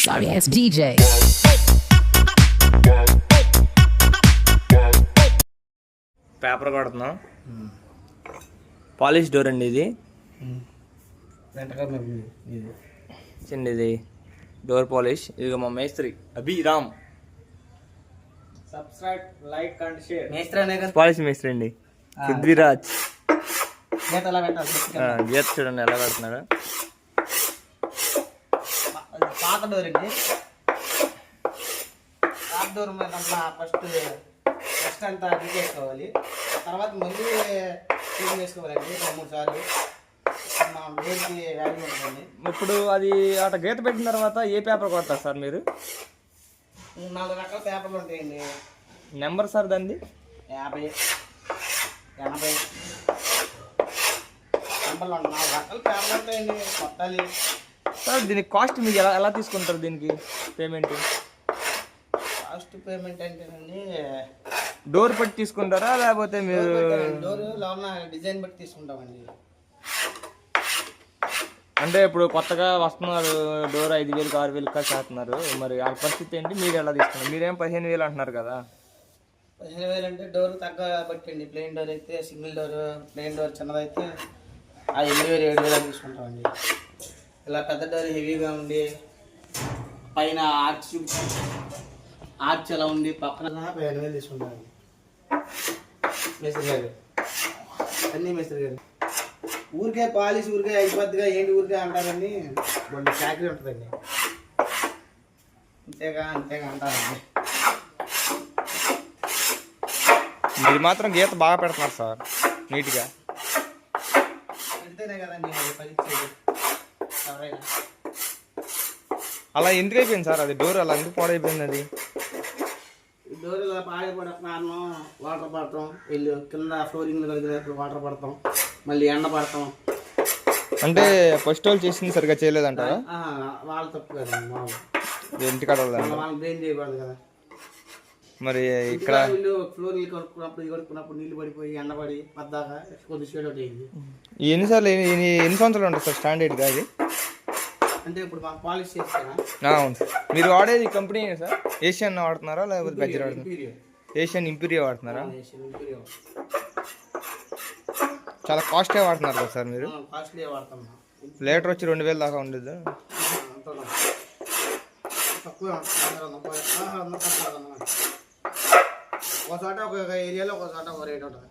Sorry ass DJ. Paper కొడుతున్నాం. Polish door అండి ఇది. చిన్న ఇది డోర్ పాలిష్. ఇది మా మేస్త్రి Abhiram. Subscribe, like and share. Polish మేస్త్రి అండి పృథ్వీరాజ్. గీత చూడండి ఎలా కడుతున్నాడు. పాత డోర్ అండి. పాత డోర్ మీద ఫస్ట్ అంతా అడ్జస్ట్ చేసుకోవాలి. తర్వాత మళ్ళీ క్లీన్ చేసుకోవాలండి 2-3 సార్లు. మన డోర్కి వాల్యూ ఉంటుంది. ఇప్పుడు అది అట్లా గీత పెట్టిన తర్వాత ఏ పేపర్ కొడతారు సార్ మీరు? 4 రకాల పేపర్లు ఉంటాయండి. నెంబర్ సార్ దాన్ని 50, 80 నెంబర్లు ఉంటాయి. 4 రకాల పేపర్లు ఉంటాయండి. కొట్టాలి సార్. దీనికి కాస్ట్ మీకు ఎలా తీసుకుంటారు? దీనికి పేమెంట్ ఫస్ట్ పేమెంట్ అంటేనండి డోర్ బట్టి తీసుకుంటారా లేకపోతే మీరు? డోర్ లోపల డిజైన్ బట్టి తీసుకుంటామండి. అంటే ఇప్పుడు కొత్తగా వస్తున్నారు డోర్ 5,000 6,000 కాస్ట్ చేస్తున్నారు. మరి ఆ పరిస్థితి ఏంటి? మీరు ఎలా తీసుకున్నారు? మీరేం 15,000 అంటున్నారు కదా. 15,000 అంటే డోర్ తగ్గ బట్టి అండి. ప్లెయిన్ డోర్ అయితే, సింగిల్ డోర్, ప్లెయిన్ డోర్ చిన్నదైతే 8,000 7,000 తీసుకుంటామండి. ఇలా పెద్ద డోర్ హెవీగా ఉండి పైన ఆర్చ్ ఎలా ఉండి పక్కన 15,000 తీసుకుంటామండి. మేస్త్రి గారు అన్నీ మేస్త్రి గారు. ఊరికే పాలిష్ ఊరికే అయిపోద్దిగా ఏంటి ఊరికే అంటారని వాళ్ళు ఫ్యాక్టరీ ఉంటుందండి. అంతేగా అంటారండి. మీరు మాత్రం గీత బాగా పెడుతున్నారు సార్, నీట్గా. పెడితేనే కదండి పరీక్ష ఎవరైనా. అలా ఎందుకు అయిపోయింది సార్ అది డోర్? అలా ఎందుకు పాడైపోయింది అది? డోర్ ఇలా పాడైపోవడం కారణం వాటర్ పడటం, వెళ్ళి కింద ఫ్లోరింగ్ కలిగినప్పుడు వాటర్ పడతాం, మళ్ళీ ఎండ పడతాం. అంటే ఫస్ట్ వాళ్ళు చేసింది సరిగ్గా చేయలేదంటారా? వాళ్ళ తప్పు కదండి. మామూలు ఇంటికాడ వాళ్ళని బ్లేమ్ చేయకూడదు కదా. మరి ఇక్కడ వీళ్ళు ఫ్లోరింగ్ కొనుక్కున్నప్పుడు నీళ్ళు పడిపోయి ఎండపడి పద్దాకా కొద్ది షేడ్ అవుట్ అయింది. ఎన్ని సంవత్సరాలు ఉంటుంది సార్ స్టాండర్డ్గా అది? అంటే ఇప్పుడు మాకు పాలిష్ చేస్తారా? అవును సార్. మీరు వాడేది కంపెనీ సార్ ఏషియన్ వాడుతున్నారా లేకపోతే గజ్జర్ వాడుతున్నారా? ఏషియన్ ఇంపీరియా వాడుతున్నారా? చాలా కాస్ట్లీ వాడుతున్నారు కదా సార్ మీరు. కాస్ట్లీ వాడతాం. లీటర్ వచ్చి 2,000 దాకా ఉండదు. తక్కువ ఒక చోట ఒక ఏరియాలో ఒక చోట ఒక రేట్ ఉంటుంది.